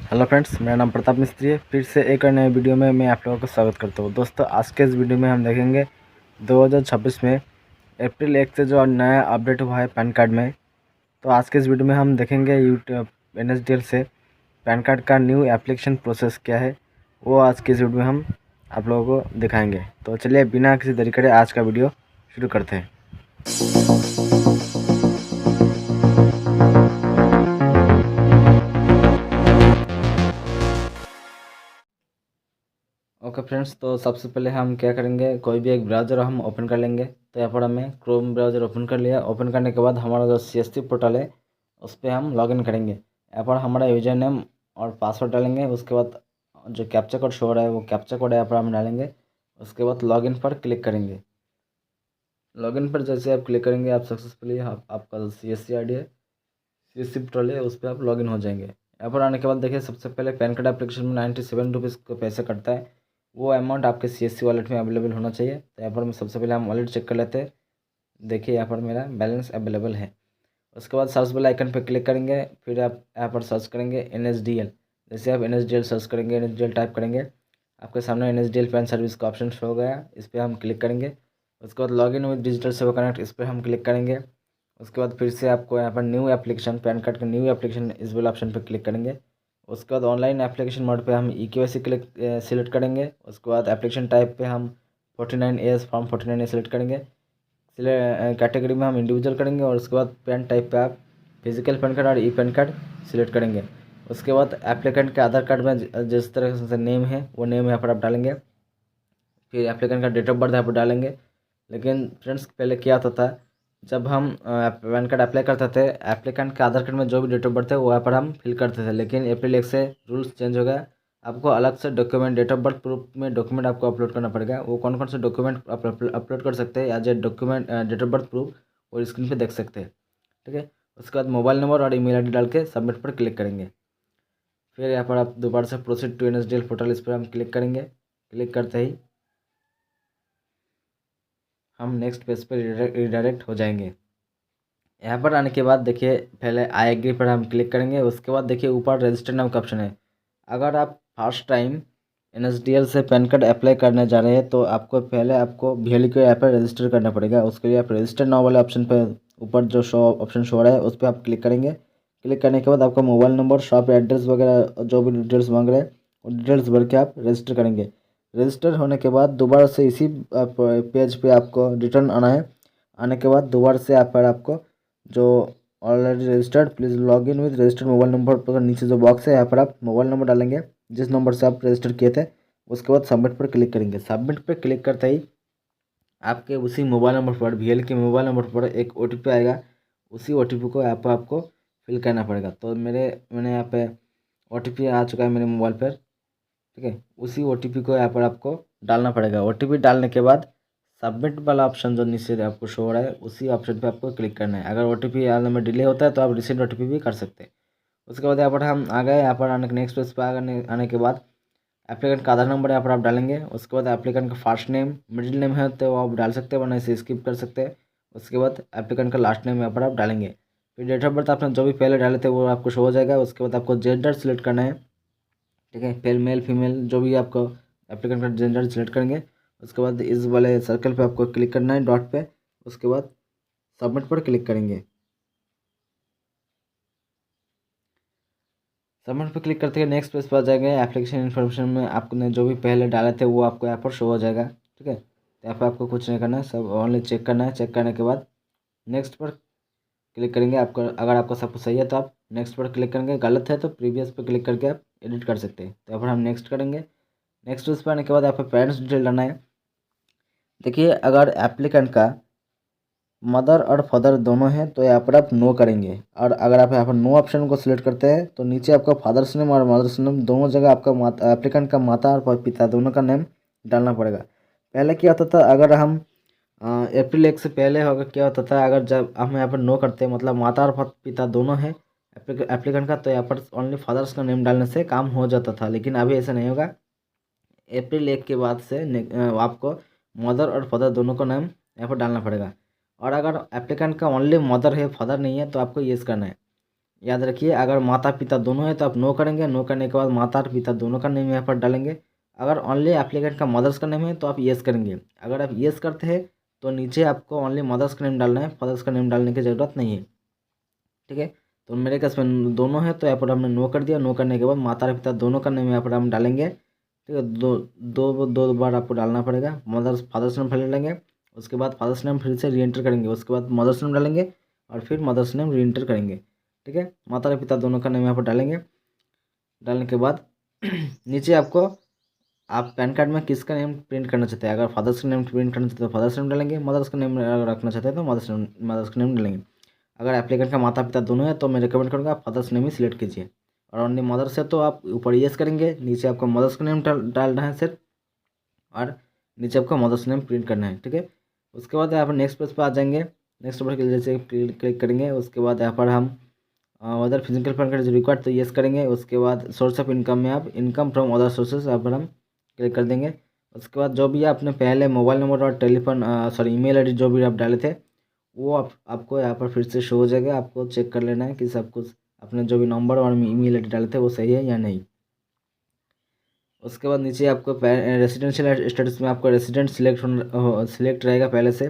Hello friends, मेरा नाम प्रताप मिस्त्री है। फिर से एक नए वीडियो में मैं आप लोगों का स्वागत करता हूँ। दोस्तों, आज के इस वीडियो में हम देखेंगे 2026 में अप्रैल 1 से जो नया अपडेट हुआ है पैन कार्ड में। तो आज के इस वीडियो में हम देखेंगे यूट्यूब NSDL से पैन कार्ड का न्यू एप्लीकेशन प्रोसेस क्या है, वो आज के इस वीडियो में हम आप लोगों को दिखाएँगे। तो चलिए बिना किसी देरी करे आज का वीडियो शुरू करते हैं। ओके फ्रेंड्स, तो सबसे पहले हम क्या करेंगे, कोई भी एक ब्राउज़र हम ओपन कर लेंगे। तो यहाँ पर हमें क्रोम ब्राउज़र ओपन कर लिया। ओपन करने के बाद हमारा जो CSC पोर्टल है उस पर हम लॉगिन करेंगे। यहाँ पर हमारा यूजर नेम और पासवर्ड डालेंगे। उसके बाद जो कैप्चा कोड शो हो रहा है वो कैप्चा कोड यहाँ पर हम डालेंगे। उसके बाद लॉगिन पर क्लिक करेंगे। लॉगिन पर जैसे आप क्लिक करेंगे, आप सक्सेसफुली आपका जो CSC ID है, CSC पोर्टल है, उस पर आप लॉगिन हो जाएंगे। यहाँ पर आने के बाद देखिए, सबसे पहले पैन कार्ड एप्लीकेशन में 97 रुपीज़ को पैसे कटता है। वो अमाउंट आपके CSC वॉलेट में अवेलेबल होना चाहिए। तो यहाँ पर मैं सबसे पहले हम वॉलेट चेक कर लेते हैं। देखिए यहाँ पर मेरा बैलेंस अवेलेबल है। उसके बाद सर्च वाला आइकन पर क्लिक करेंगे। फिर आप यहाँ पर सर्च करेंगे NSDL। जैसे आप NSDL सर्च करेंगे, NSDL टाइप करेंगे, आपके सामने NSDL पैन सर्विस का ऑप्शन शो हो गया। इस पर हम क्लिक करेंगे। उसके बाद लॉगिन विद डिजिटल सेवा कनेक्ट, इस पर हम क्लिक करेंगे। उसके बाद फिर से आपको यहाँ पर न्यू एप्लीकेशन, पैन कार्ड का न्यू एप्लीकेशन, इस वाले ऑप्शन पर क्लिक करेंगे। उसके बाद ऑनलाइन एप्लीकेशन मोड पे हम EKYC क्लिक सिलेक्ट करेंगे। उसके बाद एप्लीकेशन टाइप पे हम 49A फॉर्म 49A सिलेक्ट करेंगे। कैटेगरी में हम इंडिविजुअल करेंगे। और उसके बाद पैन टाइप पे आप फिजिकल पैन कार्ड और ई पैन कार्ड सिलेक्ट करेंगे। उसके बाद एप्लीकेंट के आधार कार्ड में जिस तरह से नेम है वो नेम यहाँ पर आप डालेंगे। फिर एप्लीकेंट का डेट ऑफ बर्थ यहाँ पर डालेंगे। लेकिन फ्रेंड्स, पहले क्या होता था, जब हम पैन कार्ड अप्लाई करते थे, एप्लीकेंट के आधार कार्ड में जो भी डेट ऑफ बर्थ है वो यहाँ पर हम फिल करते थे। लेकिन अप्रैल 1 से रूल्स चेंज हो गया। आपको अलग से document, date of birth proof में डॉक्यूमेंट आपको अपलोड करना पड़ेगा। वो कौन कौन से डॉक्यूमेंट अपलोड कर सकते हैं as a document, date of birth proof, और स्क्रीन पे देख सकते हैं। ठीक है। उसके बाद मोबाइल नंबर और ईमेल ID डाल के सबमिट पर क्लिक करेंगे। फिर यहाँ पर आप दोबारा से प्रोसीड टू NSDL पोर्टल, इस पर हम क्लिक करेंगे। क्लिक करते ही हम नेक्स्ट पेज पर रिडायरेक्ट हो जाएंगे। यहाँ पर आने के बाद देखिए, पहले आई एग्री पर हम क्लिक करेंगे। उसके बाद देखिए ऊपर रजिस्टर नाउ का ऑप्शन है। अगर आप फर्स्ट टाइम NSDL से पैन कार्ड अप्लाई करने जा रहे हैं तो आपको VLE को यहाँ पर रजिस्टर करना पड़ेगा। उसके लिए आप रजिस्टर नाउ वाले ऑप्शन पर ऊपर जो ऑप्शन शो रहा है उस पर आप क्लिक करेंगे। क्लिक करने के बाद आपका मोबाइल नंबर, शॉप एड्रेस वगैरह जो भी डिटेल्स मांग रहे हैं वो डिटेल्स भर के आप रजिस्टर करेंगे। रजिस्टर होने के बाद दोबारा से इसी पेज पे आपको रिटर्न आना है। आने के बाद दोबारा से यहाँ पर आपको जो already registered, please log in with registered mobile number पर नीचे जो बॉक्स है यहाँ पर आप मोबाइल नंबर डालेंगे जिस नंबर से आप रजिस्टर किए थे। उसके बाद सबमिट पर क्लिक करेंगे। सबमिट पर क्लिक करते ही आपके उसी मोबाइल नंबर पर, VL के मोबाइल नंबर पर एक OTP आएगा। उसी OTP को यहाँ पर आपको फिल करना पड़ेगा। तो मैंने यहाँ पे OTP आ चुका है मेरे मोबाइल पर। ठीक है। उसी OTP को यहाँ पर आपको डालना पड़ेगा। OTP डालने के बाद सबमिट वाला ऑप्शन जो नीचे आपको शो हो रहा है उसी ऑप्शन पे आपको क्लिक करना है। अगर OTP आने में डिले होता है तो आप रिसेंट OTP भी कर सकते हैं। उसके बाद यहाँ पर हम आ गए। यहाँ पर आने के नेक्स्ट पेज पर आने के बाद एप्लीकेंट का आधार नंबर यहाँ पर आप डालेंगे। उसके बाद एप्लीकेंट का फर्स्ट नेम, मिडिल नेम है तो आप डाल सकते हैं, वरना इसे स्किप कर सकते हैं। उसके बाद एप्लीकेंट का लास्ट नेम यहाँ पर आप डालेंगे। फिर डेट ऑफ बर्थ आपने जो भी पहले डाले थे वो आपको शो हो जाएगा। उसके बाद आपको जेंडर सेलेक्ट करना है। ठीक है। मेल फीमेल जो भी आपको एप्लीकेंट का जेंडर सेलेक्ट करेंगे। उसके बाद इस वाले सर्कल पे आपको क्लिक करना है, डॉट पे। उसके बाद सबमिट पर क्लिक करेंगे। सबमिट पर क्लिक करते ही नेक्स्ट पेज पर आ जाएंगे। एप्लीकेशन इन्फॉर्मेशन में आपने जो भी पहले डाले थे वो आपको यहाँ पर शो हो जाएगा। ठीक है। तो यहाँ पर आपको कुछ नहीं करना है, सब ओनली चेक करना है। चेक करने के बाद नेक्स्ट पर क्लिक करेंगे। आपको अगर आपका सब कुछ सही है तो आप नेक्स्ट पर क्लिक करेंगे, गलत है तो प्रीवियस पर क्लिक करके आप एडिट कर सकते हैं। तो यहाँ पर हम नेक्स्ट करेंगे। नेक्स्ट उस पर आने के बाद यहाँ पर पेरेंट्स डिटेल डालना है। देखिए, अगर एप्लीकेंट का मदर और फादर दोनों हैं तो यहाँ पर आप नो करेंगे। और अगर आप यहाँ पर नो ऑप्शन को सिलेक्ट करते हैं तो नीचे आपका फादर्स नेम और मदर्स नेम दोनों जगह आपका एप्लीकेंट का माता और पिता दोनों का नेम डालना पड़ेगा। पहले क्या होता था, अगर हम अप्रैल 1 से पहले होगा क्या होता था, अगर जब हम यहाँ पर नो करते मतलब माता और पिता दोनों हैं एप्लीकेंट का, तो यहाँ पर ओनली फादर्स का नेम डालने से काम हो जाता था। लेकिन अभी ऐसा नहीं होगा। अप्रैल 1 के बाद से आपको मदर और फादर दोनों का नाम यहाँ पर डालना पड़ेगा। और अगर एप्लीकेंट का ओनली मदर है, फादर नहीं है, तो आपको येस करना है। याद रखिए, अगर माता पिता दोनों है तो आप नो करेंगे, नो करने के बाद माता और पिता दोनों का नेम यहाँ पर डालेंगे। अगर ओनली एप्लीकेंट का मदर्स का नेम है तो आप येस करेंगे। अगर आप येस करते हैं तो नीचे आपको ओनली मदर्स का नेम डालना है, फादर्स का नेम डालने की ज़रूरत नहीं है। ठीक है, तो मेरे केस में दोनों है तो यहाँ पर हमने नो कर दिया। नो करने के बाद माता और पिता दोनों का नेम यहाँ पर हम डालेंगे। ठीक है, दो दो दो बार आपको डालना पड़ेगा। मदर्स फादर्स नेम पहले डालेंगे, उसके बाद फादर्स नेम फिर से री एंटर करेंगे, उसके बाद मदर्स नेम डालेंगे और फिर मदर्स नेम री एंटर करेंगे। ठीक है, माता और पिता दोनों का नेम यहाँ पर डालेंगे। डालने के बाद नीचे आपको आप पैन कार्ड में किसका नेम प्रिंट करना चाहते हैं। अगर फादर्स का नेम प्रिंट करना चाहते हैं तो फादर्स नेम डालेंगे, मदर्स का नेम रखना चाहते हैं तो मदर्स का नेम डालेंगे। अगर एप्लीकेंट का माता पिता दोनों है तो मैं रिकमेंड करूँगा आप फादर्स नेम ही सिलेक्ट कीजिए। और ओनली मदर्स है तो आप ऊपर येस करेंगे, नीचे आपको मदर्स का नेम डालना है सिर्फ, और नीचे आपको मदर्स नेम प्रिंट करना है। ठीक है, उसके बाद यहाँ पर नेक्स्ट पेज पर आ जाएंगे। नेक्स्ट पर जैसे क्लिक करेंगे, उसके बाद यहाँ पर हम other physical pan card required तो येस करेंगे। उसके बाद सोर्स ऑफ इनकम में आप इनकम फ्रॉम अदर सोर्सेज यहाँ पर हम क्लिक कर देंगे। उसके बाद जो भी आपने पहले मोबाइल नंबर और टेलीफोन ईमेल आईडी जो भी आप डाले थे वो आपको यहाँ पर फिर से शो हो जाएगा। आपको चेक कर लेना है कि सब कुछ आपने जो भी नंबर और ईमेल आईडी डाले थे वो सही है या नहीं। उसके बाद नीचे आपको रेसिडेंशियल स्टेटस में आपको रेसिडेंट सिलेक्ट रहेगा पहले से।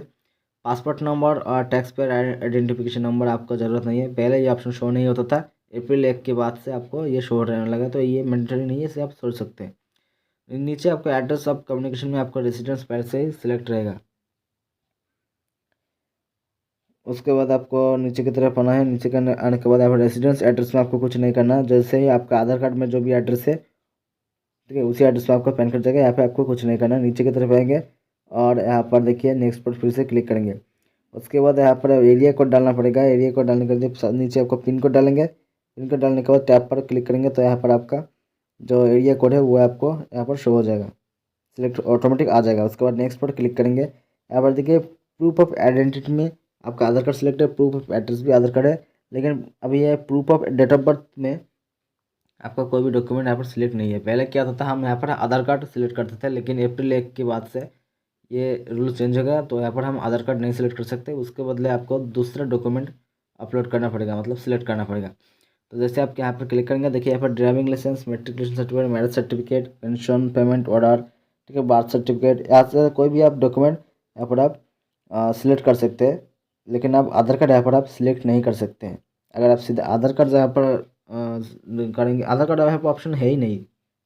पासपोर्ट नंबर और टैक्स पेयर आइडेंटिफिकेशन नंबर आपको ज़रूरत नहीं है, पहले ये ऑप्शन शो नहीं होता था। अप्रैल 1 के बाद से आपको ये शो रहने लगा, तो ये मैंडेटरी नहीं है, इसे आप सोच सकते हैं। नीचे आपको एड्रेस ऑफ कम्युनिकेशन में आपको रेसिडेंस पहले से ही सिलेक्ट रहेगा। उसके बाद आपको नीचे की तरफ आना है। नीचे के आने के बाद आप रेसिडेंस एड्रेस में आपको कुछ नहीं करना। जैसे ही आपका आधार कार्ड में जो भी एड्रेस है, ठीक है, उसी एड्रेस पर आपका पैन कार्ड जाएगा। यहाँ पे आपको कुछ नहीं करना, नीचे की तरफ आएंगे और यहाँ पर देखिए नेक्स्ट पर फिर से क्लिक करेंगे। उसके बाद यहाँ पर एरिया कोड डालना पड़ेगा। एरिया कोड डालने के बाद नीचे आपको पिन कोड डालेंगे। पिन कोड डालने के बाद टैब पर क्लिक करेंगे तो यहाँ पर आपका जो एरिया कोड है वो आपको यहाँ पर शो हो जाएगा, सिलेक्ट ऑटोमेटिक आ जाएगा। उसके बाद नेक्स्ट पर क्लिक करेंगे। यहाँ पर देखिए प्रूफ ऑफ आइडेंटिटी में आपका आधार कार्ड सिलेक्ट है, प्रूफ ऑफ एड्रेस भी आधार कार्ड है, लेकिन अभी ये proof of date of birth में आपका कोई भी डॉक्यूमेंट यहाँ पर सिलेक्ट नहीं है। पहले क्या होता था, हम यहाँ पर आधार कार्ड सिलेक्ट करते थे, लेकिन अप्रैल 1 के बाद से ये रूल चेंज हो गया, तो यहाँ पर हम आधार कार्ड नहीं सिलेक्ट कर सकते। उसके बदले आपको दूसरा डॉक्यूमेंट अपलोड करना पड़ेगा, मतलब सिलेक्ट करना पड़ेगा। तो जैसे आप यहाँ पर क्लिक करेंगे, देखिए यहाँ पर driving licence, matriculation certificate, marriage certificate, pension payment order, ठीक है, बर्थ सर्टिफिकेट, यहाँ से कोई भी आप डॉक्यूमेंट यहाँ पर आप सिलेक्ट कर सकते हैं। लेकिन आप आधार कार्ड यहाँ पर आप सिलेक्ट नहीं कर सकते हैं। अगर आप सीधे आधार कार्ड यहाँ पर करेंगे, आधार कार्ड यहाँ पर ऑप्शन है ही नहीं,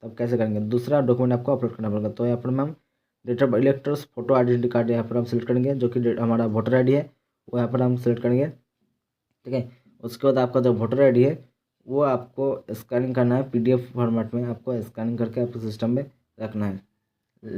तब कैसे करेंगे, दूसरा डॉक्यूमेंट आपको अपलोड करना पड़ेगा। तो यहाँ पर ma'am date of electors photo identity card यहाँ पर हम सिलेक्ट करेंगे, जो कि हमारा वोटर आईडी है वो यहाँ पर हम सिलेक्ट करेंगे। ठीक है, उसके बाद आपका जो वोटर आईडी है वो आपको स्कैनिंग करना है, पीडीएफ फॉर्मेट में आपको स्कैनिंग करके आपके सिस्टम में रखना है।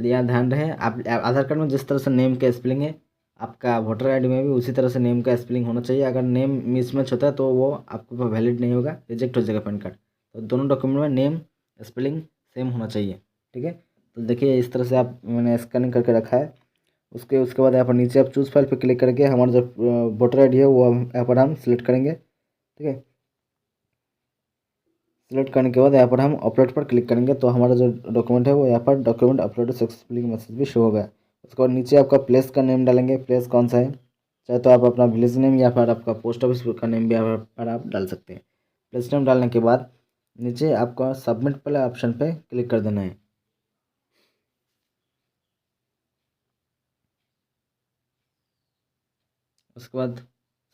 यहाँ ध्यान रहे, आप आधार कार्ड में जिस तरह से नेम का स्पेलिंग है, आपका वोटर आईडी में भी उसी तरह से नेम का स्पेलिंग होना चाहिए। अगर नेम मिसमैच होता है तो वो आपको वैलिड नहीं होगा, रिजेक्ट हो जाएगा पैन कार्ड। तो दोनों डॉक्यूमेंट में नेम स्पेलिंग सेम होना चाहिए। ठीक है, तो देखिए इस तरह से आप मैंने स्कैनिंग करके रखा है। उसके बाद यहाँ पर नीचे आप चूज़ फाइल पर क्लिक करके हमारा जो वोटर आईडी है वो यहाँ पर हम सिलेक्ट करेंगे। ठीक है, सिलेक्ट करने के बाद यहाँ पर हम अपलोड पर क्लिक करेंगे तो हमारा जो डॉक्यूमेंट है वो यहाँ पर डॉक्यूमेंट अपलोड सक्सेसफुली मैसेज भी शो होगा। उसके बाद नीचे आपका प्लेस का नेम डालेंगे, प्लेस कौन सा है, चाहे तो आप अपना विलेज नेम या फिर आपका पोस्ट ऑफिस का नेम भी यहाँ पर आप डाल सकते हैं। प्लेस नेम डालने के बाद नीचे आपका सबमिट वाले ऑप्शन पे क्लिक कर देना है। उसके बाद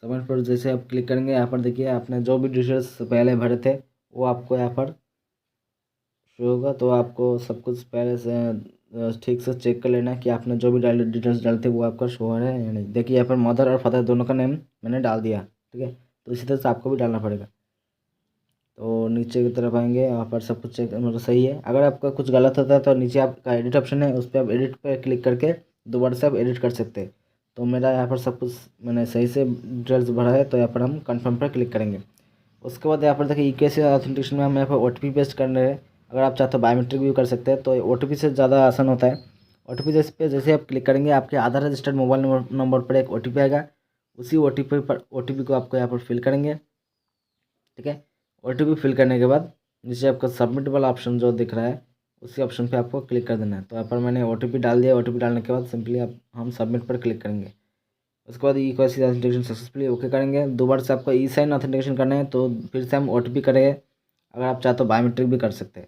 सबमिट पर जैसे आप क्लिक करेंगे, यहाँ पर देखिए आपने जो भी डिटेल्स पहले भरे थे वो आपको यहाँ पर शो होगा। तो आपको सब कुछ पहले से ठीक से चेक कर लेना है कि आपने जो भी डिटेल्स डाले थे वो आपका शो हो रहा है या नहीं। देखिए यहाँ पर मदर और फादर दोनों का नेम मैंने डाल दिया। ठीक है, तो इसी तरह से आपको भी डालना पड़ेगा। तो नीचे की तरफ आएंगे, यहाँ पर सब कुछ चेक मतलब सही है। अगर आपका कुछ गलत होता है तो नीचे आपका एडिट ऑप्शन है, उस पर आप एडिट पर क्लिक करके दोबारा से आप एडिट कर सकते हैं। तो मेरा यहाँ पर सब कुछ मैंने सही से डिटेल्स भरा है, तो यहाँ पर हम कन्फर्म पर क्लिक करेंगे। उसके बाद यहाँ पर देखिए ईकेसी ऑथेंटिकेशन में हम यहाँ पर ओटीपी पेस्ट कर रहे हैं। अगर आप चाहते हो बायोमेट्रिक भी कर सकते हैं, तो ओटीपी से ज़्यादा आसान होता है। ओटीपी जैसे आप क्लिक करेंगे, आपके आधार रजिस्टर्ड मोबाइल नंबर पर एक ओटीपी आएगा। उसी ओटीपी को आपको यहाँ पर फिल करेंगे। ठीक है, ओटीपी फिल करने के बाद नीचे आपका सबमिट वाला ऑप्शन जो दिख रहा है उसी ऑप्शन पे आपको क्लिक कर देना है। तो यहाँ पर मैंने ओटीपी डाल दिया। ओटीपी डालने के बाद सिंपली आप हम सबमिट पर क्लिक करेंगे। उसके बाद ई KYC ऑथेंटिकेशन सक्सेसफुली ओके करेंगे। दोबारा से आपको ई साइन ऑथेंटिकेशन करना है तो फिर से हम OTP करेंगे। अगर आप चाहे तो बायोमेट्रिक भी कर सकते हैं,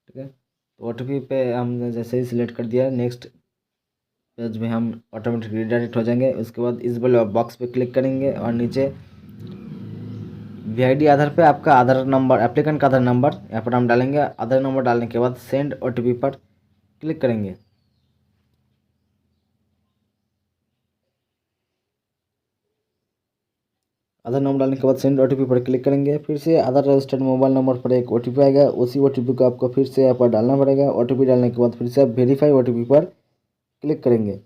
ठीक है। तो OTP पे हमने जैसे ही सिलेक्ट कर दिया, नेक्स्ट पेज में हम ऑटोमेटिक रिडायरेक्ट हो जाएंगे। उसके बाद इस वाले बॉक्स पे क्लिक करेंगे और नीचे VID आधार पे आपका आधार नंबर, एप्लीकेंट का आधार नंबर यहाँ पर हम डालेंगे। आधार नंबर डालने के बाद सेंड OTP पर क्लिक करेंगे। आधार नंबर डालने के बाद सेंड OTP पर क्लिक करेंगे। फिर से आधार रजिस्टर्ड मोबाइल नंबर पर एक OTP आएगा, उसी OTP को आपको फिर से यहाँ पर डालना पड़ेगा। OTP डालने के बाद फिर से आप वेरीफाई OTP पर क्लिक करेंगे।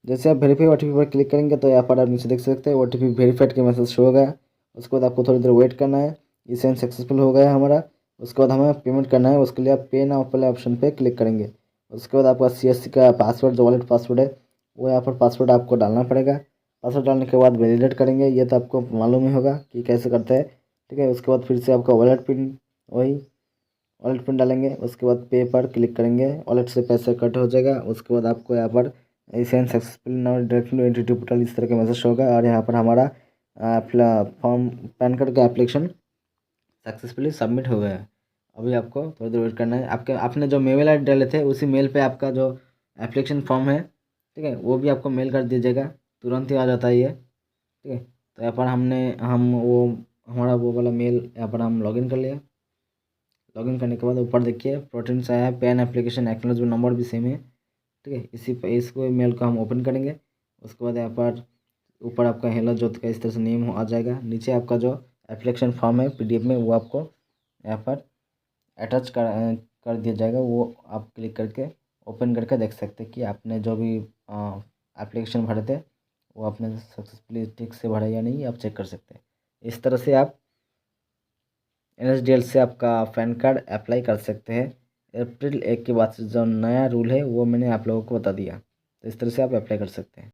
जैसे आप वेरीफाई OTP पर क्लिक करेंगे तो यहाँ पर आप नीचे देख सकते हैं OTP वेरीफाइड के मैसेज शो होगा। उसके बाद आपको थोड़ी देर वेट करना है। ये सेंड सक्सेसफुल हो गया हमारा। उसके बाद हमें पेमेंट करना है, उसके लिए आप पे नाउ वाले ऑप्शन पे क्लिक करेंगे। उसके बाद आपका CSC का पासवर्ड, जो वॉलेट पासवर्ड है, वो यहाँ पर पासवर्ड आपको डालना पड़ेगा। पासवर्ड डालने के बाद वैलिडेट करेंगे। ये तो आपको मालूम ही होगा कि कैसे करते हैं, ठीक है। उसके बाद फिर से आपका वॉलेट पिन, वही वॉलेट पिन डालेंगे। उसके बाद पे पर क्लिक करेंगे, वॉलेट से पैसा कट हो जाएगा। उसके बाद आपको यहाँ पर send successful now direct entity portal इस तरह का मैसेज होगा और यहाँ पर हमारा फॉर्म पैन कार्ड का एप्लीकेशन सक्सेसफुली सबमिट हो गया है। अभी आपको थोड़ी देर वेट करना है। आपने जो मेल ID डाले थे उसी मेल पे आपका जो एप्लीकेशन फॉर्म है, ठीक है, वो भी आपको मेल कर दीजिएगा। तुरंत ही आ जाता है ये, ठीक है। तो यहाँ पर हमारा वो वाला मेल यहाँ पर हम लॉगिन कर लिया। लॉगिन करने के बाद ऊपर देखिए प्रोटीन से आया है, पैन एप्लीकेशन एक्नॉलेजमेंट नंबर भी सेम है, ठीक है। इसको मेल को हम ओपन करेंगे। उसके बाद यहाँ पर ऊपर आपका हेलो जोत का इस तरह से नेम आ जाएगा। नीचे आपका जो एप्लीकेशन फॉर्म है PDF में, वो आपको यहाँ पर अटैच कर दिया जाएगा। वो आप क्लिक करके ओपन करके देख सकते हैं कि आपने जो भी एप्लीकेशन भरे थे वो आपने सक्सेसफुली ठीक से भरा या नहीं, आप चेक कर सकते हैं। इस तरह से आप NSDL से आपका पैन कार्ड अप्लाई कर सकते हैं। अप्रैल 1 के बाद से जो नया रूल है वो मैंने आप लोगों को बता दिया, तो इस तरह से आप अप्लाई कर सकते हैं।